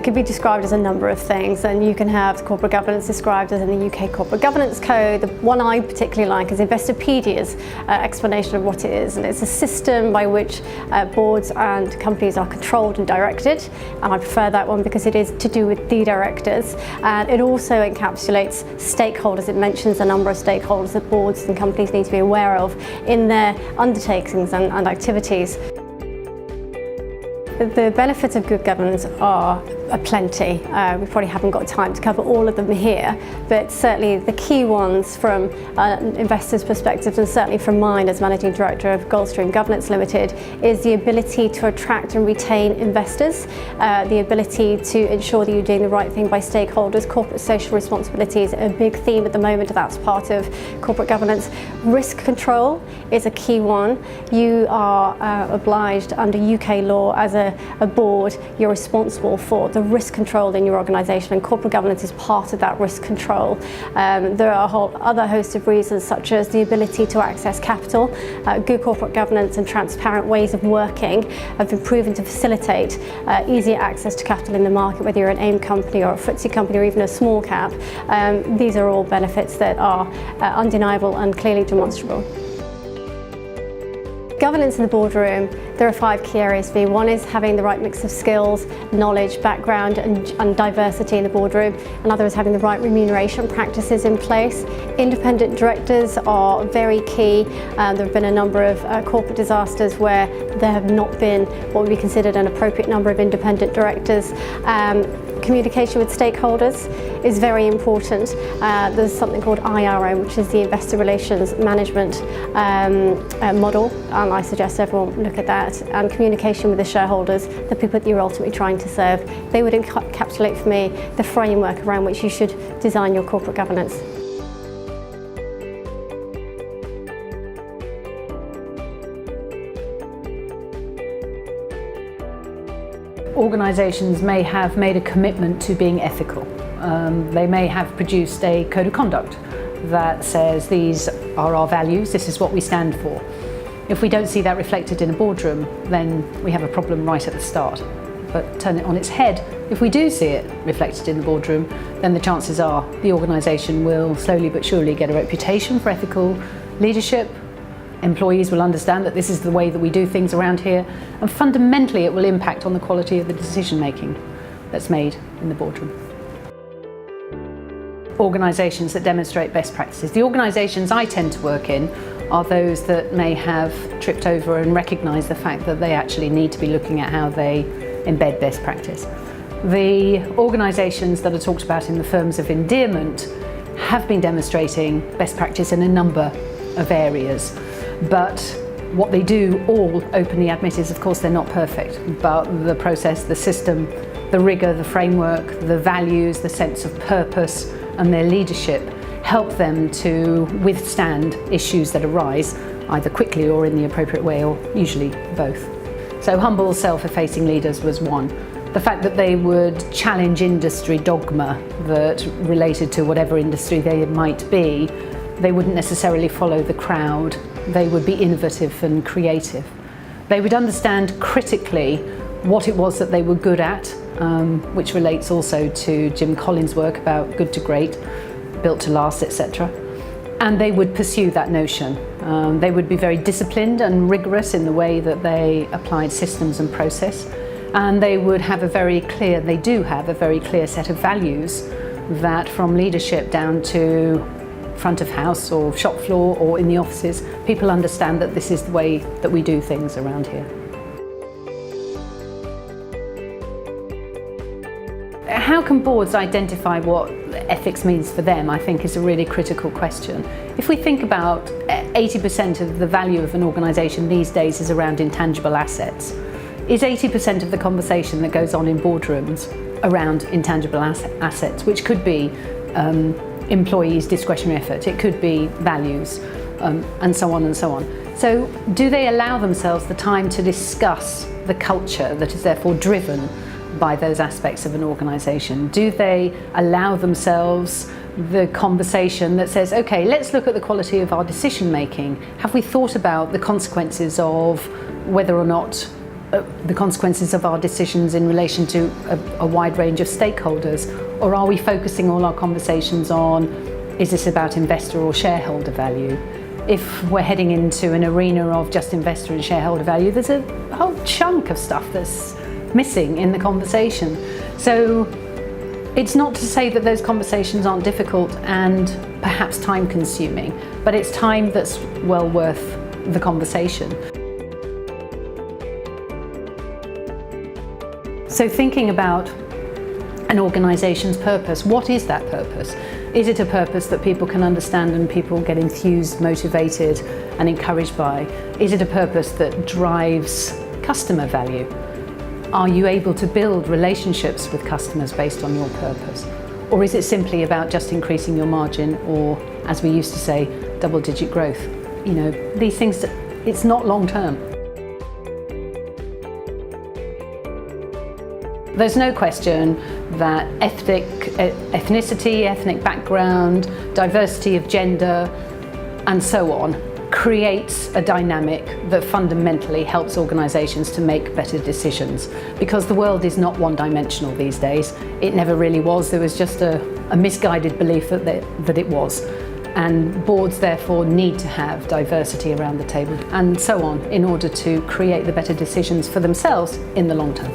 It could be described as a number of things, and you can have corporate governance described as in the UK Corporate Governance Code. The one I particularly like is Investopedia's explanation of what it is, and it's a system by which boards and companies are controlled and directed, and I prefer that one because it is to do with the directors, and it also encapsulates stakeholders. It mentions a number of stakeholders that boards and companies need to be aware of in their undertakings and activities. The benefits of good governance are plenty. We probably haven't got time to cover all of them here, but certainly the key ones from investors' perspectives, and certainly from mine as Managing Director of Gulfstream Governance Limited, is the ability to attract and retain investors, the ability to ensure that you're doing the right thing by stakeholders. Corporate social responsibility is a big theme at the moment, that's part of corporate governance. Risk control is a key one. You are obliged under UK law as a board, you're responsible for the risk control in your organisation, and corporate governance is part of that risk control. There are a whole other host of reasons, such as the ability to access capital. Good corporate governance and transparent ways of working have been proven to facilitate easier access to capital in the market, whether you're an AIM company or a FTSE company or even a small cap. These are all benefits that are undeniable and clearly demonstrable. Governance in the boardroom, there are 5 key areas for me. One is having the right mix of skills, knowledge, background and diversity in the boardroom. Another is having the right remuneration practices in place. Independent directors are very key. There have been a number of corporate disasters where there have not been what would be considered an appropriate number of independent directors. Communication with stakeholders is very important. There's something called IRO, which is the Investor Relations Management model, and I suggest everyone look at that. And communication with the shareholders, the people that you're ultimately trying to serve. They would encapsulate for me the framework around which you should design your corporate governance. Organisations may have made a commitment to being ethical. They may have produced a code of conduct that says these are our values, this is what we stand for. If we don't see that reflected in a boardroom, then we have a problem right at the start. But turn it on its head, if we do see it reflected in the boardroom, then the chances are the organisation will slowly but surely get a reputation for ethical leadership. Employees will understand that this is the way that we do things around here, and fundamentally it will impact on the quality of the decision making that's made in the boardroom. Organisations that demonstrate best practices. The organisations I tend to work in are those that may have tripped over and recognised the fact that they actually need to be looking at how they embed best practice. The organisations that are talked about in the terms of endearment have been demonstrating best practice in a number of areas. But what they do all openly admit is, of course, they're not perfect, but the process, the system, the rigour, the framework, the values, the sense of purpose and their leadership help them to withstand issues that arise either quickly or in the appropriate way, or usually both. So humble, self-effacing leaders was one. The fact that they would challenge industry dogma that related to whatever industry they might be. They wouldn't necessarily follow the crowd. They would be innovative and creative. They would understand critically what it was that they were good at, which relates also to Jim Collins' work about good to great, built to last, etc. And they would pursue that notion. They would be very disciplined and rigorous in the way that they applied systems and process. And they would have they do have a very clear set of values that, from leadership down to front of house or shop floor or in the offices, people understand that this is the way that we do things around here. How can boards identify what ethics means for them, I think, is a really critical question. If we think about 80% of the value of an organisation these days is around intangible assets, is 80% of the conversation that goes on in boardrooms around intangible assets, which could be employees' discretionary effort, it could be values, and so on and so on. So do they allow themselves the time to discuss the culture that is therefore driven by those aspects of an organisation? Do they allow themselves the conversation that says, okay, let's look at the quality of our decision making. Have we thought about the consequences of whether or not the consequences of our decisions in relation to a wide range of stakeholders? Or are we focusing all our conversations on, is this about investor or shareholder value? If we're heading into an arena of just investor and shareholder value, there's a whole chunk of stuff that's missing in the conversation. So it's not to say that those conversations aren't difficult and perhaps time consuming, but it's time that's well worth the conversation. So thinking about an organisation's purpose, what is that purpose? Is it a purpose that people can understand and people get enthused, motivated and encouraged by? Is it a purpose that drives customer value? Are you able to build relationships with customers based on your purpose? Or is it simply about just increasing your margin, or, as we used to say, double-digit growth? You know, these things, it's not long-term. There's no question that ethnicity, ethnic background, diversity of gender, and so on, creates a dynamic that fundamentally helps organisations to make better decisions. Because the world is not one-dimensional these days. It never really was. There was just a misguided belief that it was. And boards therefore need to have diversity around the table and so on in order to create the better decisions for themselves in the long term.